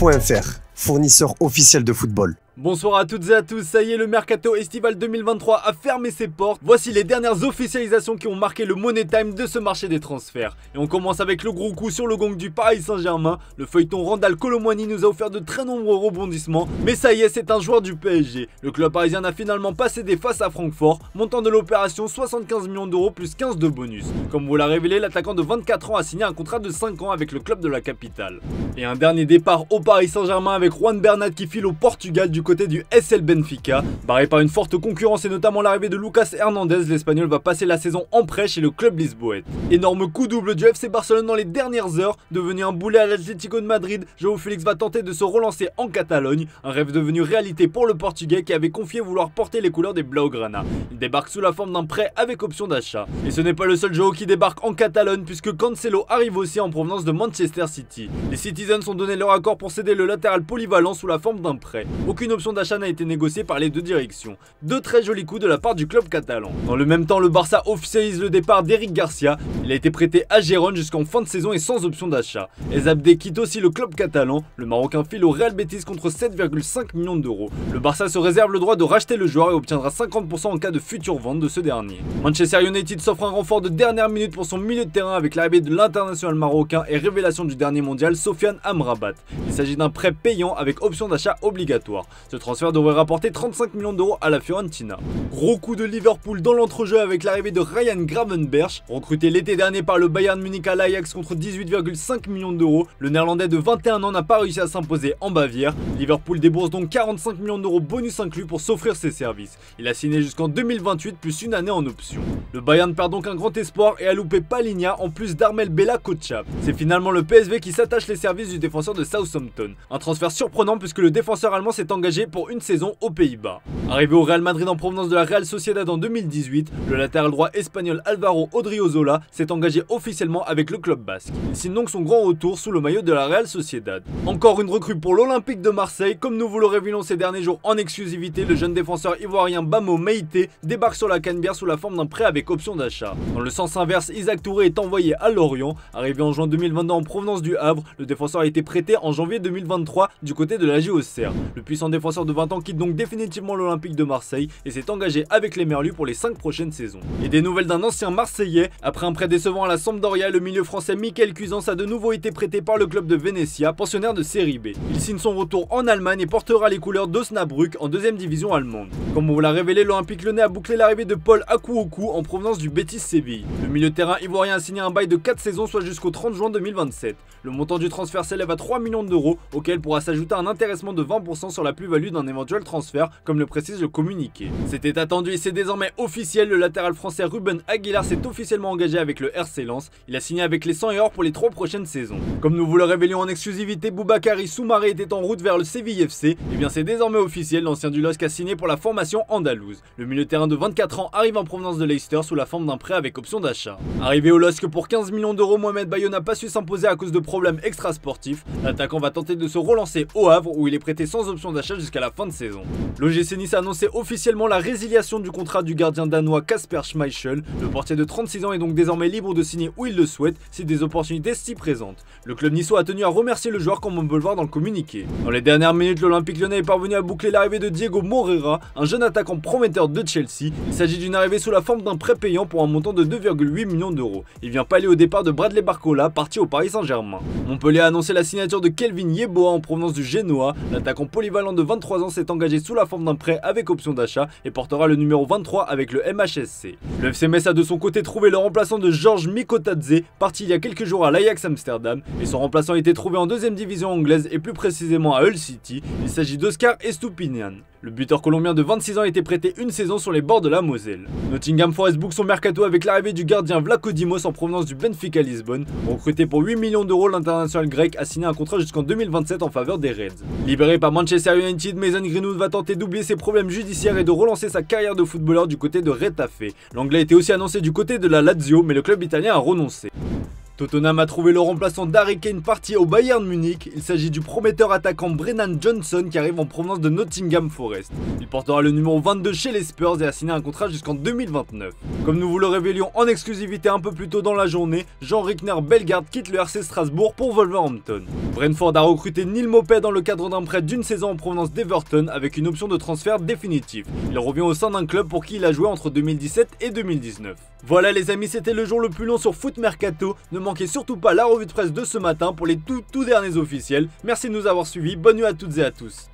Foot.fr, fournisseur officiel de football. Bonsoir à toutes et à tous, ça y est, le mercato estival 2023 a fermé ses portes. Voici les dernières officialisations qui ont marqué le money time de ce marché des transferts. Et on commence avec le gros coup sur le gong du Paris Saint-Germain. Le feuilleton Randal Kolo Muani nous a offert de très nombreux rebondissements. Mais ça y est, c'est un joueur du PSG. Le club parisien n'a finalement pas cédé face à Francfort. Montant de l'opération 75 millions d'euros plus 15 de bonus. Comme vous l'a révélé, l'attaquant de 24 ans a signé un contrat de 5 ans avec le club de la capitale. Et un dernier départ au Paris Saint-Germain avec Juan Bernat qui file au Portugal du côté du SL Benfica. Barré par une forte concurrence et notamment l'arrivée de Lucas Hernandez, l'Espagnol va passer la saison en prêt chez le club lisboète. Énorme coup double du FC Barcelone dans les dernières heures. Devenu un boulet à l'Atlético de Madrid, João Félix va tenter de se relancer en Catalogne. Un rêve devenu réalité pour le Portugais qui avait confié vouloir porter les couleurs des Blaugrana. Il débarque sous la forme d'un prêt avec option d'achat. Et ce n'est pas le seul João qui débarque en Catalogne puisque Cancelo arrive aussi en provenance de Manchester City. Les Citizens ont donné leur accord pour céder le latéral polyvalent sous la forme d'un prêt. Aucune option d'achat n'a été négocié par les deux directions. Deux très jolis coups de la part du club catalan. Dans le même temps, le Barça officialise le départ d'Eric Garcia. Il a été prêté à Gérone jusqu'en fin de saison et sans option d'achat. Ezabde quitte aussi le club catalan. Le Marocain file au Real Betis contre 7,5 millions d'euros. Le Barça se réserve le droit de racheter le joueur et obtiendra 50% en cas de future vente de ce dernier. Manchester United s'offre un renfort de dernière minute pour son milieu de terrain avec l'arrivée de l'international marocain et révélation du dernier mondial, Sofiane Amrabat. Il s'agit d'un prêt payant avec option d'achat obligatoire. Ce transfert devrait rapporter 35 millions d'euros à la Fiorentina. Gros coup de Liverpool dans l'entrejeu avec l'arrivée de Ryan Gravenberch. Recruté l'été dernier par le Bayern Munich à l'Ajax contre 18,5 millions d'euros, le néerlandais de 21 ans n'a pas réussi à s'imposer en Bavière. Liverpool débourse donc 45 millions d'euros bonus inclus pour s'offrir ses services. Il a signé jusqu'en 2028 plus une année en option. Le Bayern perd donc un grand espoir et a loupé Palinha en plus d'Armel Bella Kotchap. C'est finalement le PSV qui s'attache les services du défenseur de Southampton. Un transfert surprenant puisque le défenseur allemand s'est engagé pour une saison aux Pays-Bas. Arrivé au Real Madrid en provenance de la Real Sociedad en 2018, le latéral droit espagnol Alvaro Odriozola s'est engagé officiellement avec le club basque. Il signe donc son grand retour sous le maillot de la Real Sociedad. Encore une recrue pour l'Olympique de Marseille. Comme nous vous le révélons ces derniers jours en exclusivité, le jeune défenseur ivoirien Bamo Meïté débarque sur la Canebière sous la forme d'un prêt avec option d'achat. Dans le sens inverse, Isaac Touré est envoyé à Lorient. Arrivé en juin 2022 en provenance du Havre, le défenseur a été prêté en janvier 2023 du côté de la JOCR. Le puissant défenseur de 20 ans quitte donc définitivement l'Olympique de Marseille et s'est engagé avec les Merlus pour les 5 prochaines saisons. Et des nouvelles d'un ancien Marseillais. Après un prêt décevant à la Sampdoria, le milieu français Mickaël Cuisance a de nouveau été prêté par le club de Venezia, pensionnaire de Série B. Il signe son retour en Allemagne et portera les couleurs d'Osnabrück en deuxième division allemande. Comme on vous l'a révélé, l'Olympique Lyonnais a bouclé l'arrivée de Paul Akuoku en provenance du Betis Séville. Le milieu de terrain ivoirien a signé un bail de 4 saisons, soit jusqu'au 30 juin 2027. Le montant du transfert s'élève à 3 millions d'euros, auquel pourra s'ajouter un intéressement de 20% sur la plus-value d'un éventuel transfert, comme le précise le communiqué. C'était attendu et c'est désormais officiel, le latéral français Ruben Aguilar s'est officiellement engagé avec le RC Lens. Il a signé avec les 100 et or pour les 3 prochaines saisons. Comme nous vous le révélions en exclusivité, Boubakary Soumaré était en route vers le Séville FC. Et bien c'est désormais officiel, l'ancien du LOSC a signé pour la formation andalouse. Le milieu de terrain de 24 ans arrive en provenance de Leicester sous la forme d'un prêt avec option d'achat. Arrivé au LOSC pour 15 millions d'euros, Mohamed Bayo n'a pas su s'imposer à cause de problèmes extrasportifs. L'attaquant va tenter de se relancer au Havre où il est prêté sans option d'achat jusqu'à la fin de saison. L'OGC Nice a annoncé officiellement la résiliation du contrat du gardien danois Kasper Schmeichel. Le portier de 36 ans est donc désormais libre de signer où il le souhaite si des opportunités s'y présentent. Le club niçois a tenu à remercier le joueur comme on peut le voir dans le communiqué. Dans les dernières minutes, l'Olympique Lyonnais est parvenu à boucler l'arrivée de Diego Moreira, un jeune attaquant prometteur de Chelsea. Il s'agit d'une arrivée sous la forme d'un prêt payant pour un montant de 2,8 millions d'euros. Il vient pallier au départ de Bradley Barcola, parti au Paris Saint-Germain. Montpellier a annoncé la signature de Kelvin Yeboah en provenance du Genoa. L'attaquant polyvalent de 23 ans s'est engagé sous la forme d'un prêt avec option d'achat et portera le numéro 23 avec le MHSC. Le FC Metz a de son côté trouvé le remplaçant de Georges Mikotadze, parti il y a quelques jours à l'Ajax Amsterdam, et son remplaçant a été trouvé en deuxième division anglaise et plus précisément à Hull City. Il s'agit d'Oscar Estupinian. Le buteur colombien de 26 ans a été prêté une saison sur les bords de la Moselle. Nottingham Forest boucle son mercato avec l'arrivée du gardien Vlaco Dimos en provenance du Benfica Lisbonne. Recruté pour 8 millions d'euros, l'international grec a signé un contrat jusqu'en 2027 en faveur des Reds. Libéré par Manchester United, Mason Greenwood va tenter d'oublier ses problèmes judiciaires et de relancer sa carrière de footballeur du côté de Retafe. L'anglais était aussi annoncé du côté de la Lazio, mais le club italien a renoncé. Tottenham a trouvé le remplaçant d'Harry Kane parti au Bayern Munich. Il s'agit du prometteur attaquant Brennan Johnson qui arrive en provenance de Nottingham Forest. Il portera le numéro 22 chez les Spurs et a signé un contrat jusqu'en 2029. Comme nous vous le révélions en exclusivité un peu plus tôt dans la journée, Jean Rickner Bellegarde quitte le RC Strasbourg pour Wolverhampton. Brentford a recruté Neil Maupay dans le cadre d'un prêt d'une saison en provenance d'Everton avec une option de transfert définitive. Il revient au sein d'un club pour qui il a joué entre 2017 et 2019. Voilà les amis, c'était le jour le plus long sur Foot Mercato. Ne manquez surtout pas la revue de presse de ce matin pour les tout derniers officiels. Merci de nous avoir suivis, bonne nuit à toutes et à tous.